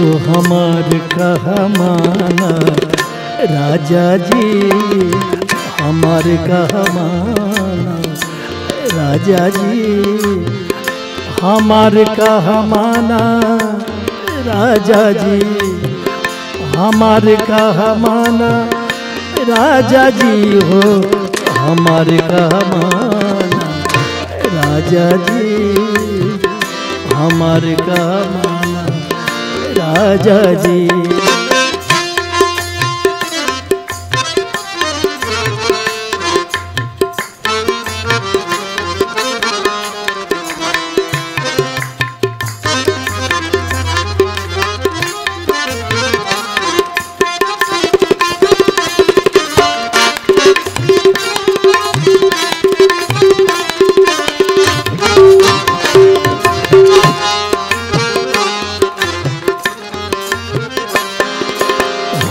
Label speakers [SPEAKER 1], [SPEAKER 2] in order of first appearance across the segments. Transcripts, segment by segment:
[SPEAKER 1] हमार कहा माना राजा जी, हमार कहा माना राजा जी, हमार कहा माना राजा जी, हमार कहा माना राजा जी हो, हमार कहा माना राजा जी, हमार कहा माना राजा जी।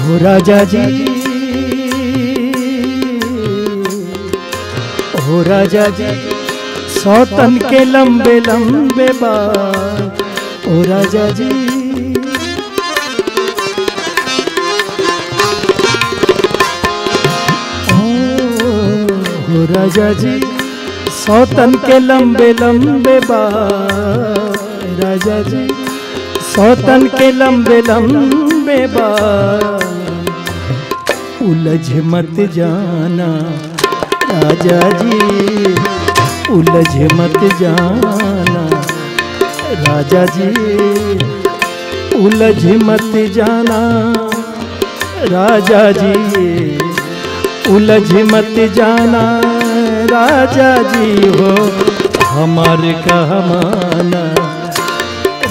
[SPEAKER 1] हो राजा जी, हो राजा जी, सौतन के लंबे लंबे बाल, हो राजा जी, हो राजा जी, सौतन के लंबे लंबे बाल, राजा जी, सौतन के लंबे लंबे बाल, उलझ मत जाना राजा जी, उलझ मत जाना राजा जी, उलझ मत जाना राजा जी, उलझ मत जाना राजा जी हो, हमार कहा माना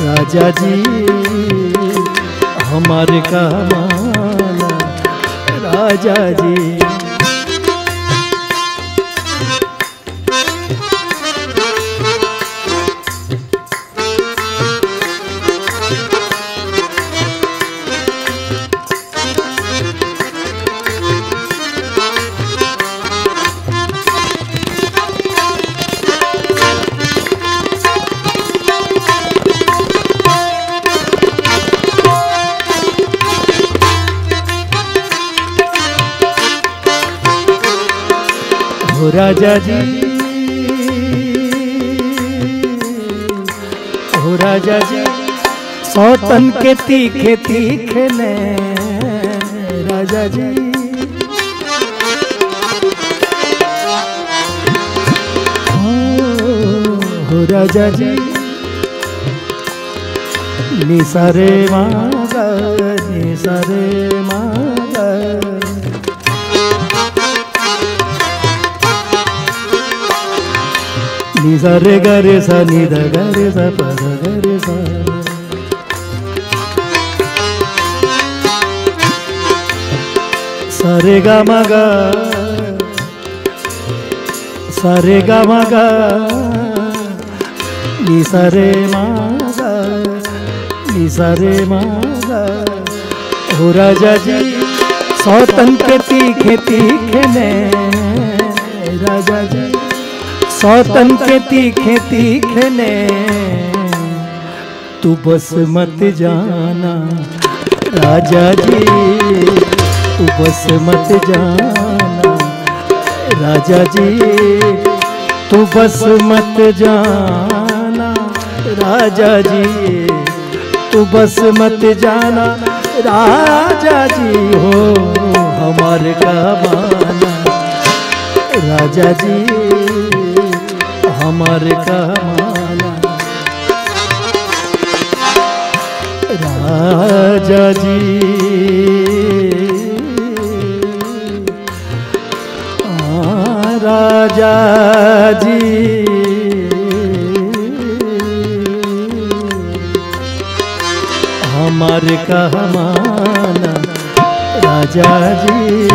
[SPEAKER 1] राजा जी, हमार कहा माना राजा जी। हो राजा जी, हो राजा जी, सौतन के तीखे तीखे ने राजा जी, हो राजा जी, निसारे मागा, निसारे मागा, निसा रे ग रे सा नि ध ग रे सा प ध ग रे सा, सा रे ग म ग, सा रे ग म ग, नि सा रे म ग, नि सा रे म ग। हो राजा जी, सौतन के तीखे तीखे ने राजा जी, सौतन के तीखे तीखे ने, तू बस मत जाना राजा जी, तू बस मत जाना राजा जी, तू बस मत जाना राजा जी, तू बस मत जाना राजा जी हो, हमारे का माना राजा जी, हमारे का माना राजा जी, राजा जी, हमारे का माना राजा जी।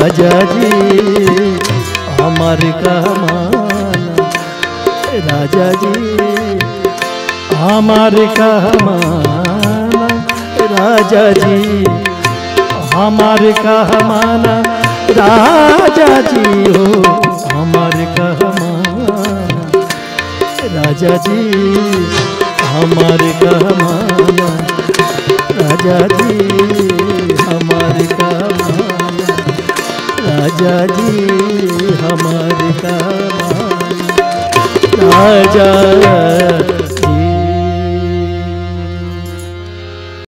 [SPEAKER 1] राजा जी हमार कहमाना, राजा जी हमार कहमाना, राजा जी हमार कहमाना, राजा जी हो हमार कहमाना, राजा जी हमार कहमाना, राजा जी हमार कहमाना, राजा जी हमार कहमाना, राजा